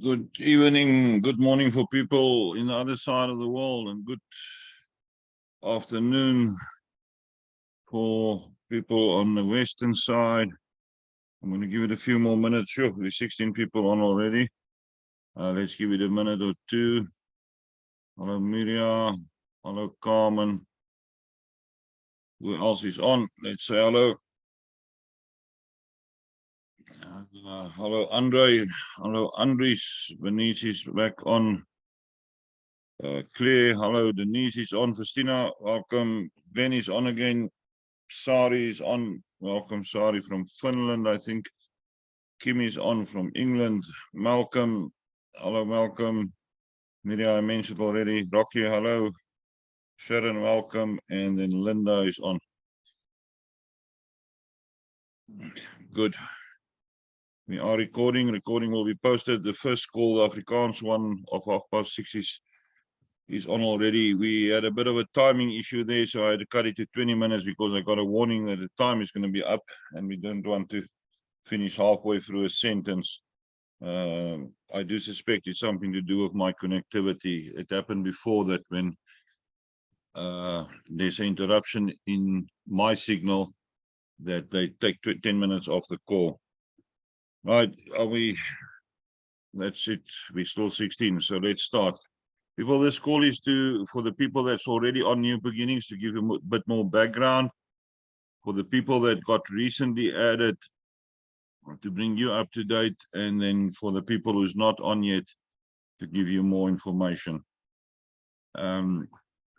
Good evening, good morning for people in the other side of the world, and good afternoon for people on the western side. I'm going to give it a few more minutes. Sure, there's 16 people on already. Let's give it a minute or two. Hello, Miria. Hello, Carmen. Who else is on? Let's say hello. Hello, Andre. Hello, Andres. Bernice is back on. Claire, hello. Denise is on. Festina, welcome. Glenn is on again. Sari is on. Welcome, Sari from Finland, I think. Kim is on from England. Malcolm, hello, Malcolm. Miria, I mentioned already. Rocky, hello. Sharon, welcome. And then Linda is on. Good. We are recording. Recording will be posted. The first call, the Afrikaans one of 6:30 is on already. We had a bit of a timing issue there, so I had to cut it to 20 minutes because I got a warning that the time is going to be up and we don't want to finish halfway through a sentence. I do suspect it's something to do with my connectivity. It happened before that when there's an interruption in my signal that they take 10 minutes off the call. Right, that's it. We're still 16, so let's start. People, this call is for the people that's already on New Beginnings, to give them a bit more background. For the people that got recently added, to bring you up to date, and then for the people who's not on yet, to give you more information.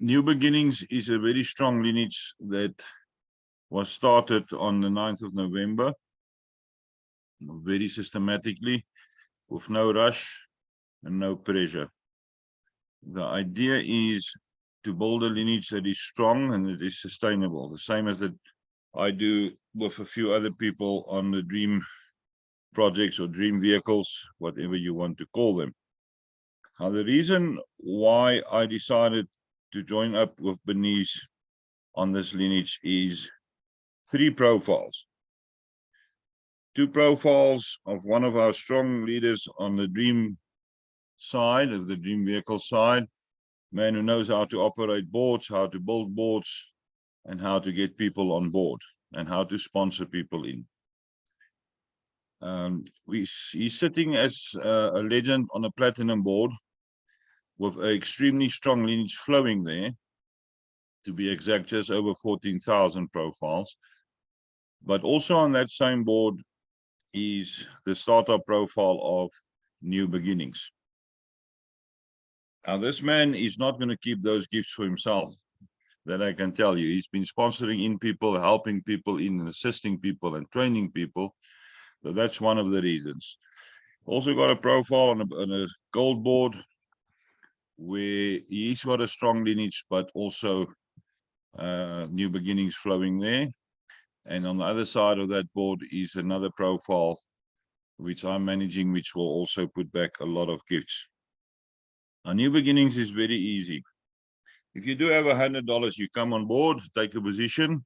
New Beginnings is a very strong lineage that was started on the 9th of November, very systematically, with no rush and no pressure. The idea is to build a lineage that is strong and that is sustainable, the same as that I do with a few other people on the dream projects or dream vehicles, whatever you want to call them. Now, the reason why I decided to join up with Bernice on this lineage is 3 profiles. 2 profiles of one of our strong leaders on the dream side, of the dream vehicle side, man who knows how to operate boards, how to build boards, and how to get people on board, and how to sponsor people in. He's sitting as a legend on a platinum board with an extremely strong lineage flowing there, to be exact, just over 14,000 profiles. But also on that same board is the startup profile of New Beginnings. Now, this man is not going to keep those gifts for himself, that I can tell you. He's been sponsoring in people, helping people in, and assisting people and training people. So that's one of the reasons. Also got a profile on a gold board where he's got a strong lineage, but also New Beginnings flowing there. And on the other side of that board is another profile which I'm managing, which will also put back a lot of gifts. Now, New Beginnings is very easy. If you do have $100, you come on board, take a position.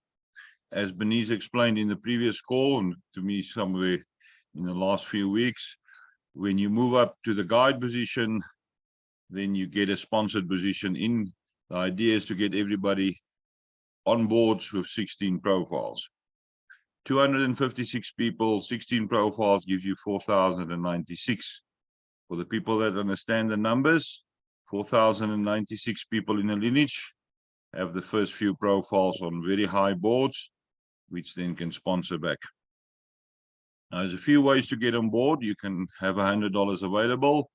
As Bernice explained in the previous call, and to me somewhere in the last few weeks, when you move up to the guide position, then you get a sponsored position in. The idea is to get everybody on boards with 16 profiles. 256 people, 16 profiles gives you 4,096. For the people that understand the numbers, 4,096 people in a lineage have the first few profiles on very high boards, which then can sponsor back. Now, there's a few ways to get on board. You can have $100 available,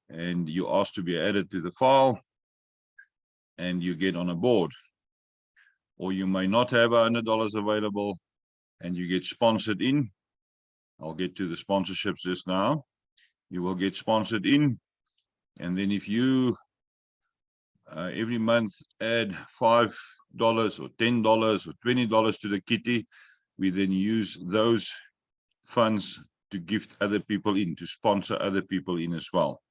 and you ask to be added to the file, and you get on a board. Or you may not have $100 available, and you get sponsored in. I'll get to the sponsorships just now. You will get sponsored in, and then if you every month add $5 or $10 or $20 to the kitty, we then use those funds to gift other people in, to sponsor other people in as well.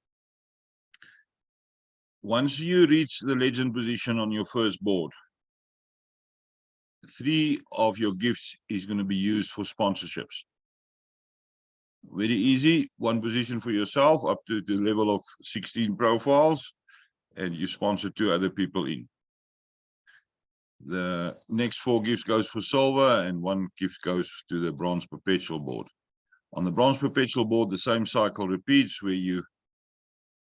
Once you reach the legend position on your first board, 3 of your gifts is going to be used for sponsorships. Very easy, one position for yourself up to the level of 16 profiles, and you sponsor 2 other people in. The next 4 gifts goes for silver, and 1 gift goes to the bronze perpetual board. On the bronze perpetual board, the same cycle repeats, where you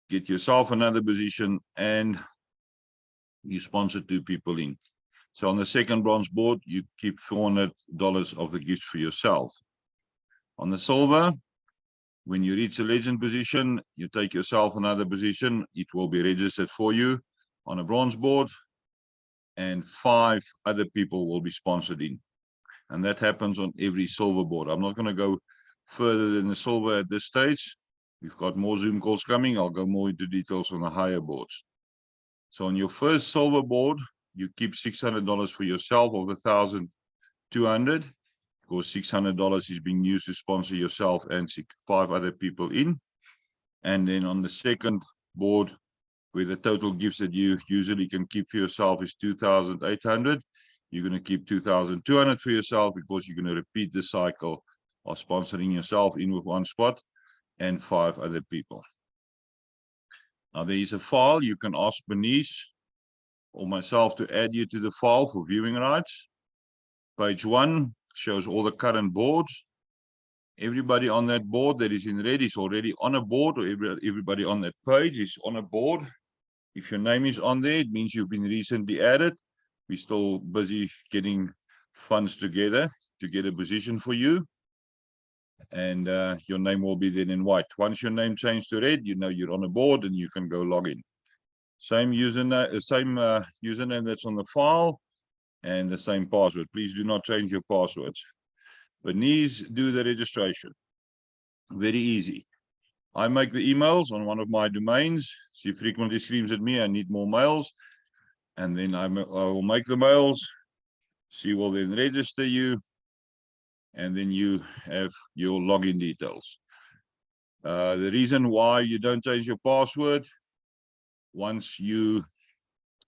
get yourself another position and you sponsor 2 people in. So on the second bronze board, you keep $400 of the gifts for yourself. On the silver, when you reach a legend position, you take yourself another position. It will be registered for you on a bronze board, and 5 other people will be sponsored in. And that happens on every silver board. I'm not going to go further than the silver at this stage. We've got more Zoom calls coming. I'll go more into details on the higher boards. So on your first silver board, you keep $600 for yourself of the 1,200, because $600 is being used to sponsor yourself and 5 other people in. And then on the second board, where the total gifts that you usually can keep for yourself is 2,800, you're going to keep 2,200 for yourself, because you're going to repeat the cycle of sponsoring yourself in with 1 spot and 5 other people. Now there is a file. You can ask Bernice or myself to add you to the file for viewing rights. Page 1 shows all the current boards. Everybody on that board that is in red is already on a board, or everybody on that page is on a board. If your name is on there, it means you've been recently added. We're still busy getting funds together to get a position for you. And your name will be then in white. Once your name changed to red, you know you're on a board and you can go log in. Same username that's on the file, and the same password. Please do not change your passwords. Bernice do the registration. Very easy. I make the emails on one of my domains. She frequently screams at me, I need more mails. And then I will make the mails. She will then register you. And then you have your login details. The reason why you don't change your password, once you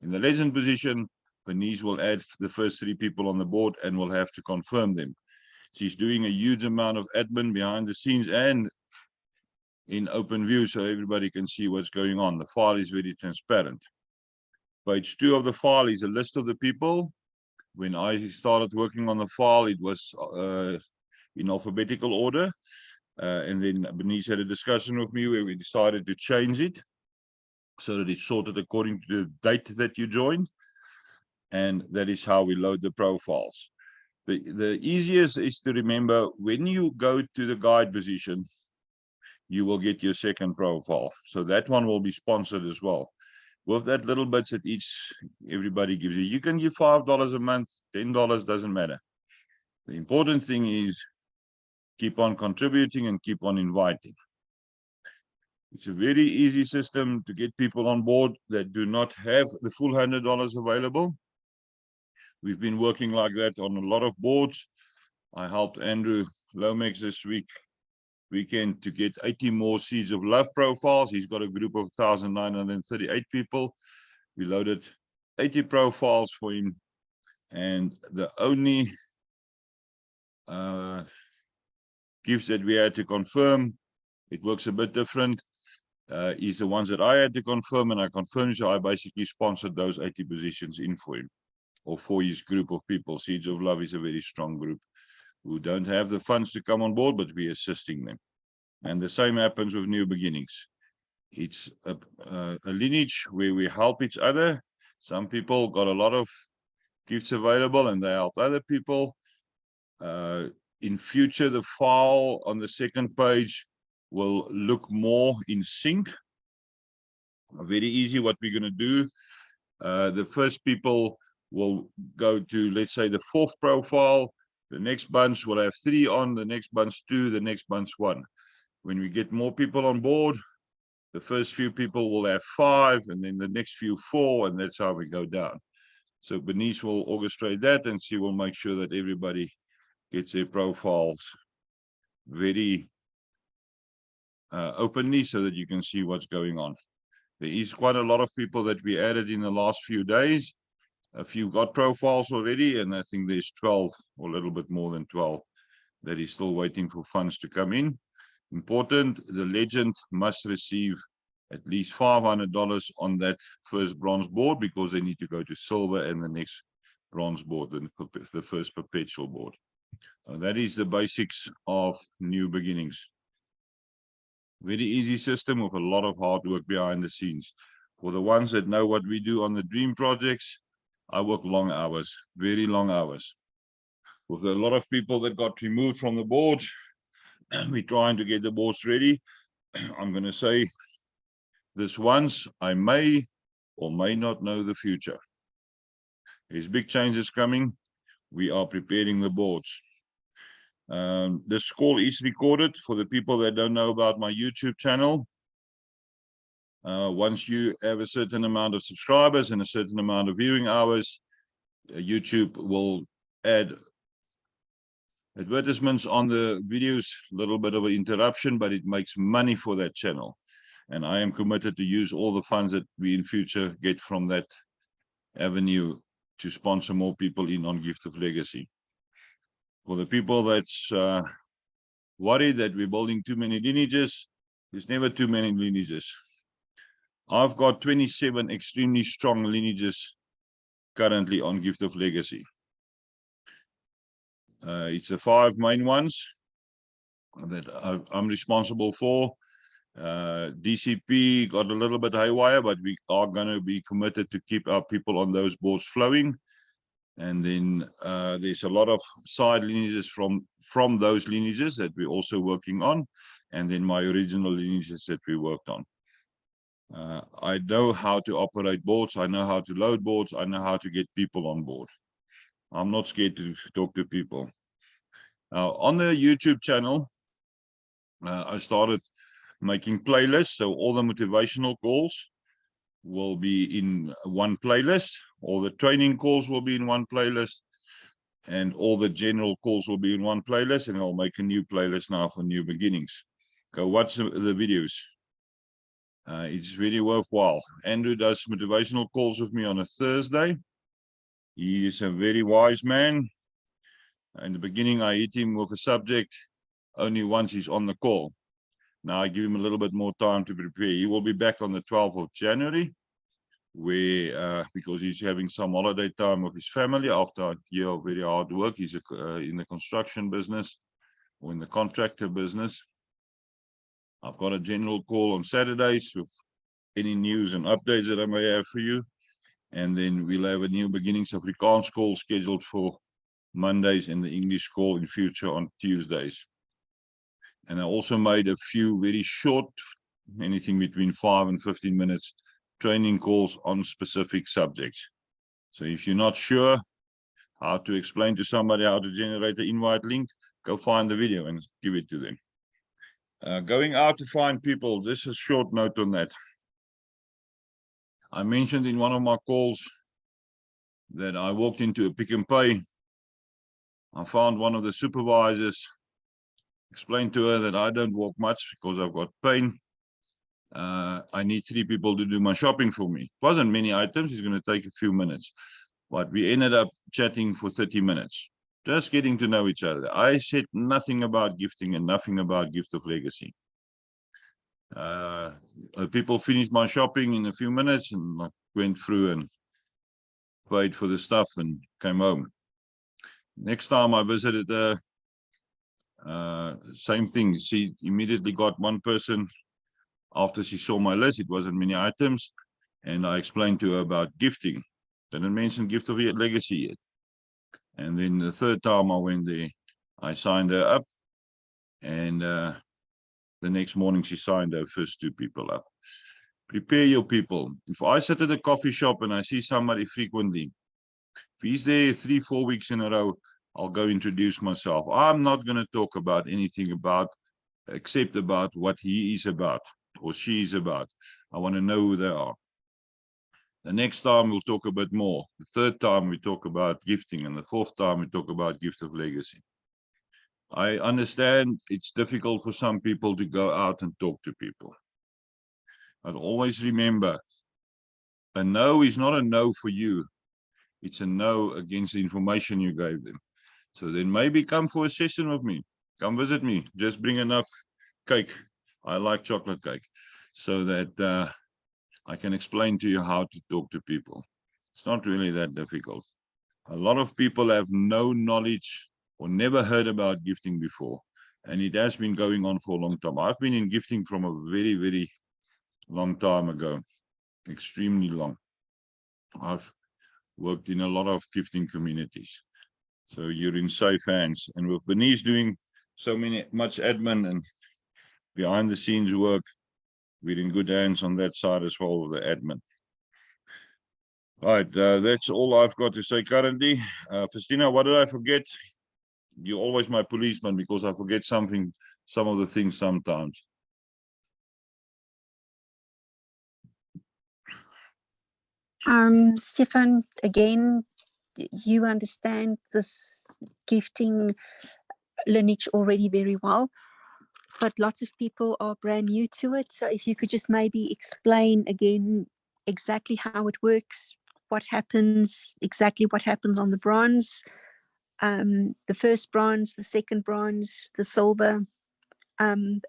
in the legend position, Bernice will add the first 3 people on the board and will have to confirm them. She's doing a huge amount of admin behind the scenes and in open view, so everybody can see what's going on. The file is very transparent. Page 2 of the file is a list of the people. When I started working on the file, it was in alphabetical order. And then Bernice had a discussion with me where we decided to change it so that it's sorted according to the date that you joined. And that is how we load the profiles. The easiest is to remember, when you go to the guide position, you will get your second profile. So that one will be sponsored as well. With that little bits that everybody gives you. You can give $5 a month, $10, doesn't matter. The important thing is keep on contributing and keep on inviting. It's a very easy system to get people on board that do not have the full $100 available. We've been working like that on a lot of boards. I helped Andrew Lomax this weekend to get 80 more Seeds of Love profiles. He's got a group of 1,938 people. We loaded 80 profiles for him, and the only gifts that we had to confirm, it works a bit different, is the ones that I had to confirm, and I confirmed, so I basically sponsored those 80 positions in for him, or for his group of people. Seeds of Love is a very strong group who don't have the funds to come on board, but we're assisting them. And the same happens with New Beginnings. It's a lineage where we help each other. Some people got a lot of gifts available and they help other people. In future, the file on the second page will look more in sync. Very easy what we're going to do. The first people will go to, let's say, the 4th profile. The next bunch will have 3 on, the next bunch 2, the next bunch 1. When we get more people on board, the first few people will have 5, and then the next few 4, and that's how we go down. So Bernice will orchestrate that, and she will make sure that everybody gets their profiles very openly so that you can see what's going on. There is quite a lot of people that we added in the last few days. A few got profiles already, and I think there's 12 or a little bit more than 12 that is still waiting for funds to come in. Important, the legend must receive at least $500 on that first bronze board, because they need to go to silver and the next bronze board, the first perpetual board. That is the basics of New Beginnings. Very easy system with a lot of hard work behind the scenes. For the ones that know what we do on the dream projects, I work long hours, very long hours. With a lot of people that got removed from the boards, we're trying to get the boards ready. I'm going to say this once, I may or may not know the future. There's big changes coming. We are preparing the boards. This call is recorded for the people that don't know about my YouTube channel. Once you have a certain amount of subscribers and a certain amount of viewing hours, YouTube will add advertisements on the videos. A little bit of an interruption, but it makes money for that channel. And I am committed to use all the funds that we in future get from that avenue to sponsor more people in on Gift of Legacy. For the people that's worried that we're building too many lineages, there's never too many lineages. I've got 27 extremely strong lineages currently on Gift of Legacy. It's the 5 main ones that I'm responsible for. DCP got a little bit haywire, but we are going to be committed to keep our people on those boards flowing. And then there's a lot of side lineages from those lineages that we're also working on, and then my original lineages that we worked on. I know how to operate boards, I know how to load boards, I know how to get people on board. I'm not scared to talk to people. Now, on the YouTube channel, I started making playlists, so all the motivational calls will be in one playlist, all the training calls will be in one playlist, and all the general calls will be in one playlist, and I'll make a new playlist now for New Beginnings. Go watch the videos. It's really worthwhile. Andrew does motivational calls with me on a Thursday. He is a very wise man. In the beginning, I hit him with a subject only once he's on the call. Now I give him a little bit more time to prepare. He will be back on the 12th of January, where because he's having some holiday time with his family after a year of very hard work. He's in the construction business or in the contractor business. I've got a general call on Saturdays with any news and updates that I may have for you. And then we'll have a New Beginnings Afrikaans call scheduled for Mondays and the English call in future on Tuesdays. And I also made a few very short, anything between 5 and 15 minutes, training calls on specific subjects. So if you're not sure how to explain to somebody how to generate the invite link, go find the video and give it to them. Going out to find people, this is a short note on that. I mentioned in one of my calls that I walked into a Pick n Pay. I found one of the supervisors, explained to her that I don't walk much because I've got pain. I need 3 people to do my shopping for me. It wasn't many items, it's going to take a few minutes. But we ended up chatting for 30 minutes, just getting to know each other. I said nothing about gifting and nothing about Gift of Legacy. People finished my shopping in a few minutes, and I went through and paid for the stuff and came home. Next time I visited her, same thing. She immediately got one person after she saw my list. It wasn't many items, and I explained to her about gifting. Didn't mention Gift of Legacy yet. And then the third time I went there, I signed her up, and the next morning she signed her first 2 people up. Prepare your people. If I sit at a coffee shop and I see somebody frequently, if he's there 3-4 weeks in a row, I'll go introduce myself. I'm not going to talk about anything except about what he is about or she is about. I want to know who they are. The next time we'll talk a bit more. The third time we talk about gifting, and the fourth time we talk about Gift of Legacy. I understand it's difficult for some people to go out and talk to people. But always remember, a no is not a no for you. It's a no against the information you gave them. So then maybe come for a session with me. Come visit me. Just bring enough cake. I like chocolate cake, so that I can explain to you how to talk to people. It's not really that difficult. A lot of people have no knowledge or never heard about gifting before, and it has been going on for a long time. I've been in gifting from a very, very long time ago, extremely long. I've worked in a lot of gifting communities, so you're in safe hands. And with Bernice doing so much admin and behind the scenes work, we're in good hands on that side as well with the admin. All right, that's all I've got to say currently. Festina, what did I forget? You're always my policeman because I forget some of the things sometimes. Stefan, again, you understand this gifting lineage already very well, but lots of people are brand new to it. So if you could just maybe explain again exactly how it works, exactly what happens on the bronze, the first bronze, the second bronze, the silver,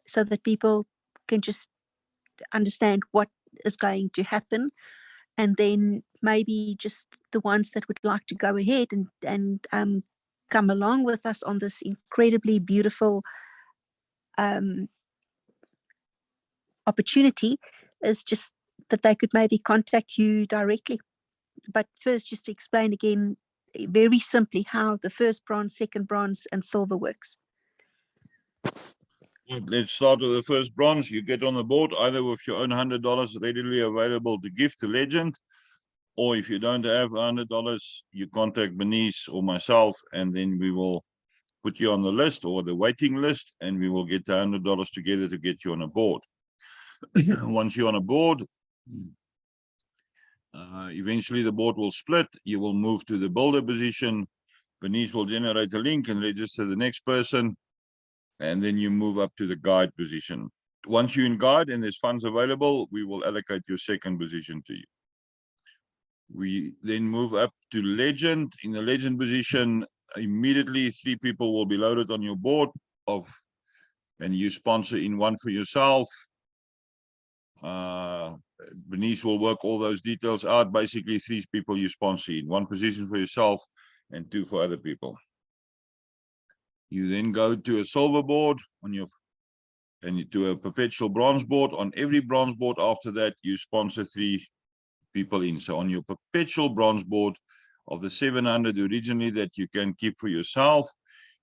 so that people can just understand what is going to happen. And then maybe just the ones that would like to go ahead and come along with us on this incredibly beautiful opportunity, is just that they could maybe contact you directly. But first, just to explain again very simply how the first bronze, second bronze, and silver works. Let's start with the first bronze. You get on the board either with your own $100 readily available to give to Legend, or if you don't have $100, you contact Bernice or myself, and then we will put you on the list or the waiting list, and we will get the $100 together to get you on a board. Once you're on a board, eventually the board will split. You will move to the builder position. Bernice will generate a link and register the next person, and then you move up to the guide position. Once you're in guide and there's funds available, we will allocate your second position to you. We then move up to legend. In the legend position, immediately 3 people will be loaded on your board and you sponsor in one for yourself. Bernice will work all those details out. Basically 3 people you sponsor in, 1 position for yourself and 2 for other people. You then go to a silver board and to a perpetual bronze board. On every bronze board after that, you sponsor 3 people in. So on your perpetual bronze board, of the 700 originally that you can keep for yourself,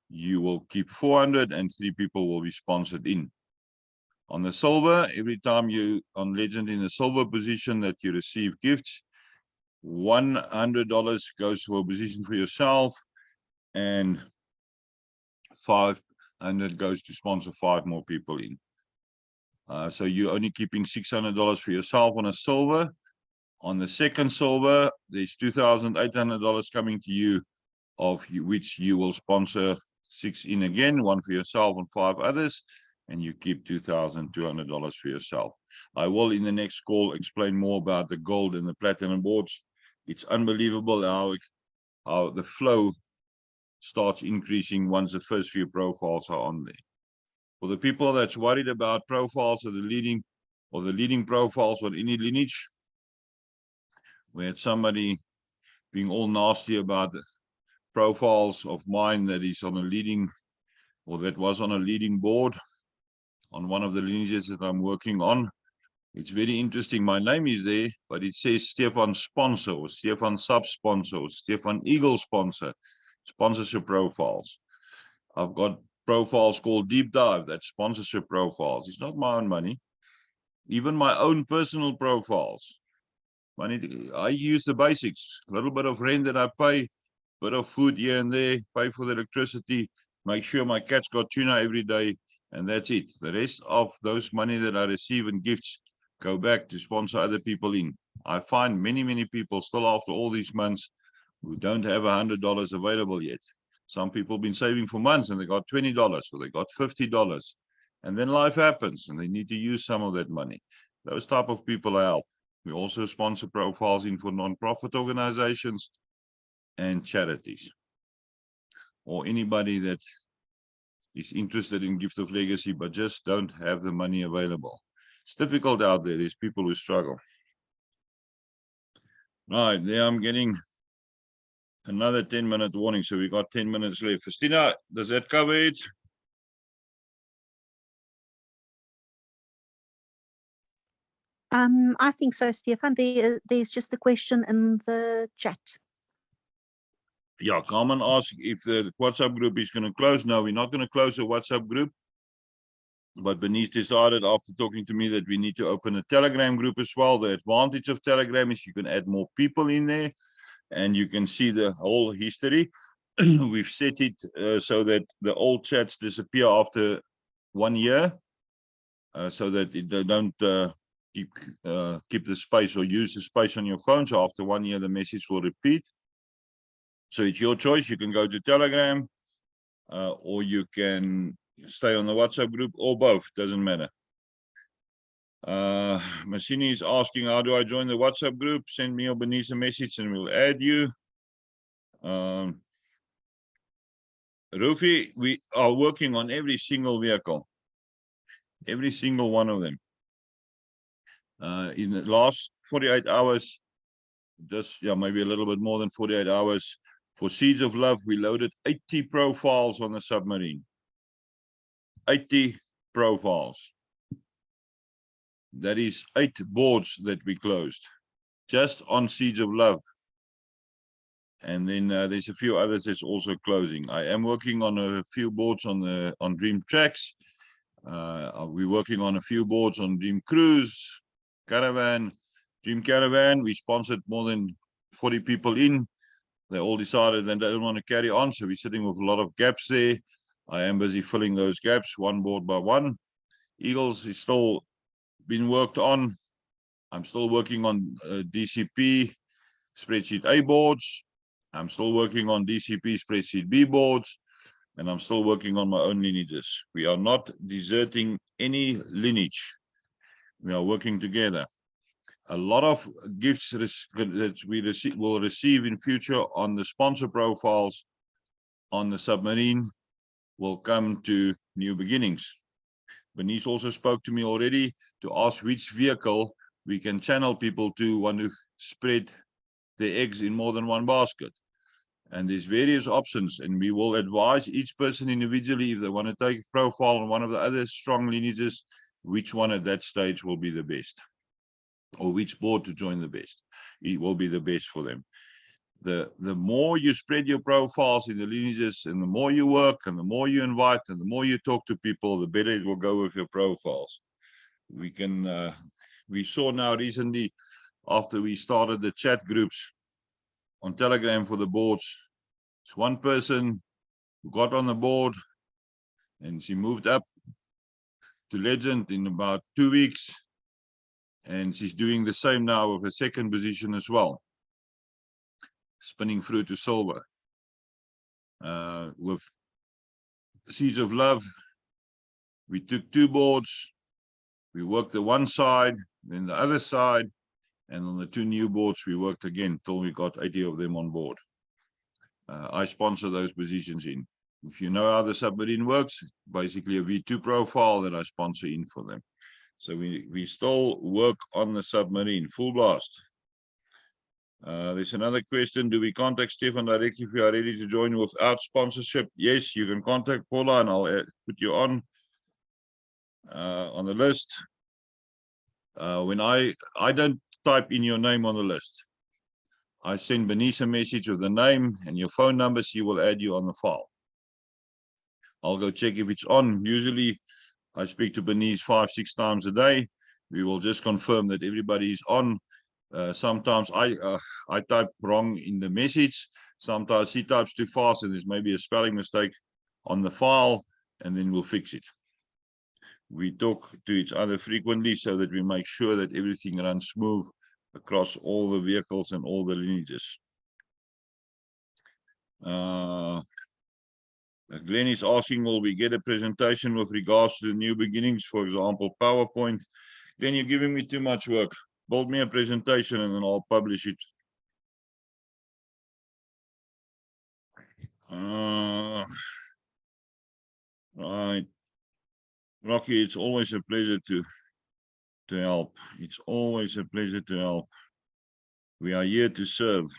you will keep 400 and 3 people will be sponsored in. On the silver, every time you on Legend in the silver position that you receive gifts, $100 goes to a position for yourself and 500 goes to sponsor 5 more people in. So you're only keeping $600 for yourself on a silver. On the second silver, there's $2,800 coming to you, of which you will sponsor 6 in again, 1 for yourself and 5 others, and you keep $2,200 for yourself. I will in the next call explain more about the gold and the platinum boards. It's unbelievable how the flow starts increasing once the first few profiles are on there. For the people that's worried about profiles or the leading profiles on any lineage, we had somebody being all nasty about the profiles of mine that is on a leading, or that was on a leading board on one of the lineages that I'm working on. It's very interesting. My name is there, but it says Stefan Sponsor, or Stefan Sub-Sponsor, or Stefan Eagle Sponsor, sponsorship profiles. I've got profiles called Deep Dive, that's sponsorship profiles. It's not my own money. Even my own personal profiles. I use the basics, a little bit of rent that I pay, bit of food here and there, pay for the electricity, make sure my cat's got tuna every day, and that's it. The rest of those money that I receive in gifts go back to sponsor other people in. I find many people still after all these months who don't have $100 available yet. Some people have been saving for months and they got $20 or they got $50, and then life happens and they need to use some of that money. Those type of people I help. We also sponsor profiles in for non-profit organizations and charities, or anybody that is interested in Gift of Legacy, but just don't have the money available. It's difficult out there. There's people who struggle. Right, there I'm getting another 10-minute warning, so we got 10 minutes left. Christina, does that cover it? I think so, Stefan. There's just a question in the chat. Yeah, Carmen asked if the WhatsApp group is going to close. No, we're not going to close the WhatsApp group. But Bernice decided after talking to me that we need to open a Telegram group as well. The advantage of Telegram is you can add more people in there and you can see the whole history. We've set it so that the old chats disappear after 1 year, so that they don't keep the space or use the space on your phone. So after 1 year, the message will repeat. So it's your choice. You can go to Telegram or you can stay on the WhatsApp group, or both, doesn't matter. Massini is asking, how do I join the WhatsApp group? Send me or Bernice a message and we'll add you. Rufi, we are working on every single vehicle, every single one of them. In the last 48 hours, just maybe a little bit more than 48 hours, for Seeds of Love, we loaded 80 profiles on the submarine. 80 profiles. That is 8 boards that we closed just on Seeds of Love. And then there's a few others that's also closing. I am working on a few boards on Dream Tracks. We're working on a few boards on Dream Cruise, Caravan, Dream Caravan. We sponsored more than 40 people in. They all decided that they don't want to carry on, so we're sitting with a lot of gaps there. I am busy filling those gaps one board by one. Eagles is still being worked on. I'm still working on DCP spreadsheet A boards. I'm still working on DCP spreadsheet B boards, and I'm still working on my own lineages. We are not deserting any lineage. We are working together. A lot of gifts that we will receive in future on the sponsor profiles on the submarine will come to New Beginnings. Bernice also spoke to me already to ask which vehicle we can channel people to want to spread their eggs in more than one basket. And there's various options, and we will advise each person individually if they want to take a profile on one of the other strong lineages, which one at that stage will be the best, or which board to join the best. It will be the best for them. The more you spread your profiles in the lineages, and the more you work, and the more you invite, and the more you talk to people, the better it will go with your profiles. We saw now recently, after we started the chat groups on Telegram for the boards, it's one person who got on the board and she moved up to legend in about 2 weeks, and she's doing the same now with a second position as well, spinning through to silver. With Seeds of Love, we took 2 boards, we worked the one side, then the other side, and on the 2 new boards we worked again till we got 80 of them on board. I sponsor those positions in. If you know how the submarine works, basically a V2 profile that I sponsor in for them. So we still work on the submarine, full blast. There's another question. Do we contact Stefan directly if we are ready to join without sponsorship? Yes, you can contact Paula and I'll put you on the list. When I don't type in your name on the list. I send Bernice a message with the name and your phone number. She will add you on the file. I'll go check if it's on. Usually I speak to Bernice 5-6 times a day. We will just confirm that everybody is on. Sometimes I type wrong in the message. Sometimes she types too fast and there's maybe a spelling mistake on the file, and then we'll fix it. We talk to each other frequently so that we make sure that everything runs smooth across all the vehicles and all the lineages. Glenn is asking, will we get a presentation with regards to the New Beginnings, for example, PowerPoint? Glenn, you're giving me too much work. Build me a presentation and then I'll publish it. Right. Rocky, it's always a pleasure to help. It's always a pleasure to help. We are here to serve.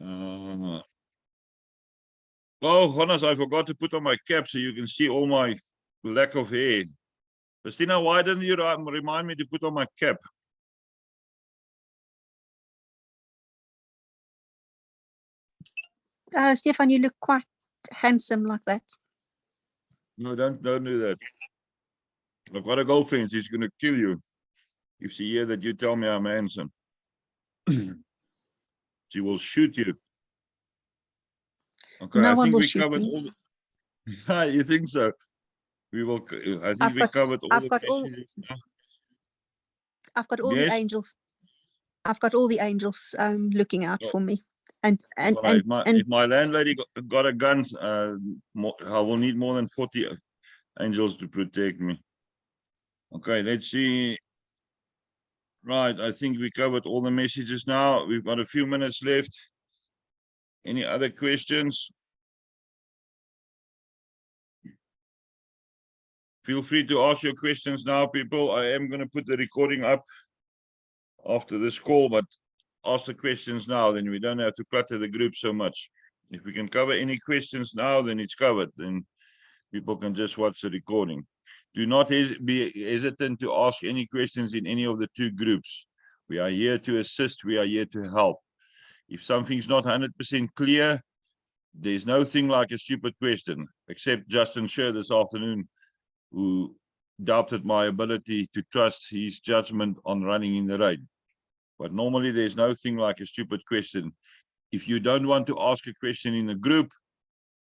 Oh, Jonas, I forgot to put on my cap so you can see all my lack of hair. Christina, why didn't you remind me to put on my cap? Stefan, you look quite handsome like that. No, don't do that. I've got a girlfriend. She's going to kill you if she hears that you tell me I'm handsome. She will shoot you. Okay, No I one think will we shoot covered me. all the... You think so? We will. I think we covered all the messages. I've got all the Yes. angels. I've got all the angels looking out Oh. for me. And If my landlady got a gun, I will need more than 40 angels to protect me. Okay, let's see. Right, I think we covered all the messages now. We've got a few minutes left. Any other questions? Feel free to ask your questions now, people. I am going to put the recording up after this call, but ask the questions now, then we don't have to clutter the group so much. If we can cover any questions now, then it's covered. Then people can just watch the recording. Do not be hesitant to ask any questions in any of the two groups. We are here to assist. We are here to help. If something's not 100% clear, there's no thing like a stupid question, except Justin Sher this afternoon, who doubted my ability to trust his judgment on running in the rain. But normally there's no thing like a stupid question. If you don't want to ask a question in a group,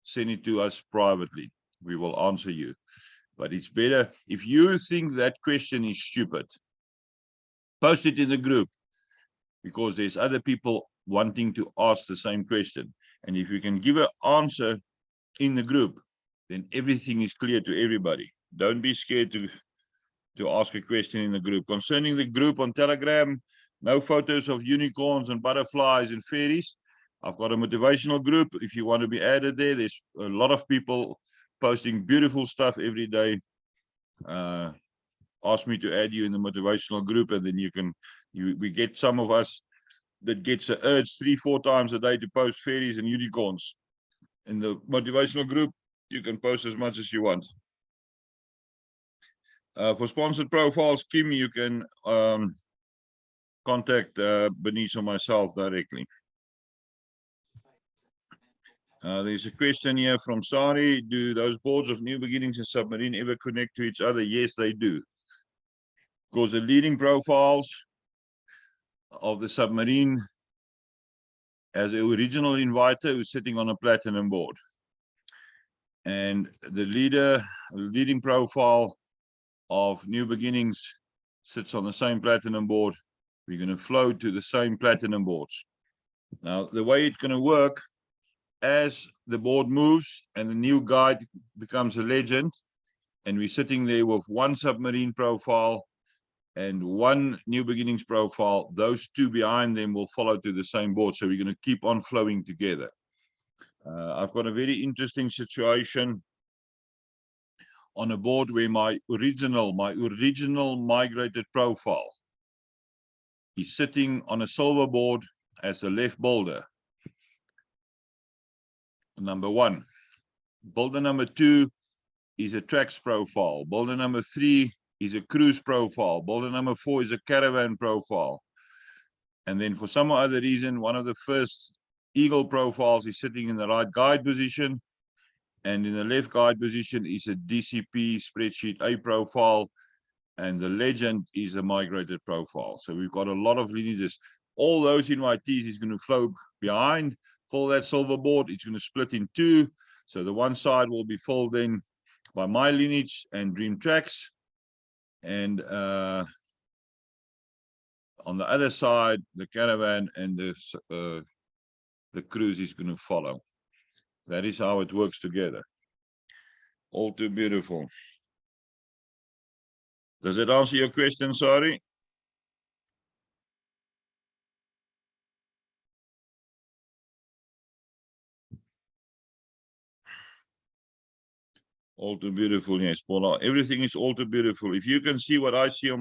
send it to us privately. We will answer you. But it's better if you think that question is stupid, post it in the group, because there's other people wanting to ask the same question. And if you can give an answer in the group, then everything is clear to everybody. Don't be scared to ask a question in the group. Concerning the group on Telegram, no photos of unicorns and butterflies and fairies. I've got a motivational group. If you want to be added there, there's a lot of people posting beautiful stuff every day. Ask me to add you in the motivational group, and then we get some of us that gets an urge 3-4 times a day to post fairies and unicorns. In the motivational group, you can post as much as you want. For sponsored profiles, Kim, you can contact Bernice or myself directly. There's a question here from Sari. Do those boards of New Beginnings and Submarine ever connect to each other? Yes, they do. Because the leading profiles of the Submarine has an original inviter who's sitting on a platinum board. And the leading profile of New Beginnings sits on the same platinum board. We're going to flow to the same platinum boards. Now, the way it's going to work, as the board moves and the new guide becomes a legend, and we're sitting there with one Submarine profile and one New Beginnings profile, those two behind them will follow to the same board. So we're going to keep on flowing together. I've got a very interesting situation on a board where my original migrated profile is sitting on a silver board as a left boulder. Number one. Boulder number two is a tracks profile. Boulder number three is a cruise profile. Boulder number four is a caravan profile. And then for some other reason, one of the first eagle profiles is sitting in the right guide position. And in the left guide position is a DCP spreadsheet A profile. And the legend is a migrated profile. So we've got a lot of lineages. All those invitees is going to flow behind, fill that silver board. It's going to split in two. So the one side will be filled in by my lineage and Dream Tracks. And on the other side, the caravan and the cruise is going to follow. That is how it works together. All too beautiful. Does it answer your question, Sari? All too beautiful, yes, Paula. Everything is all too beautiful. If you can see what I see on my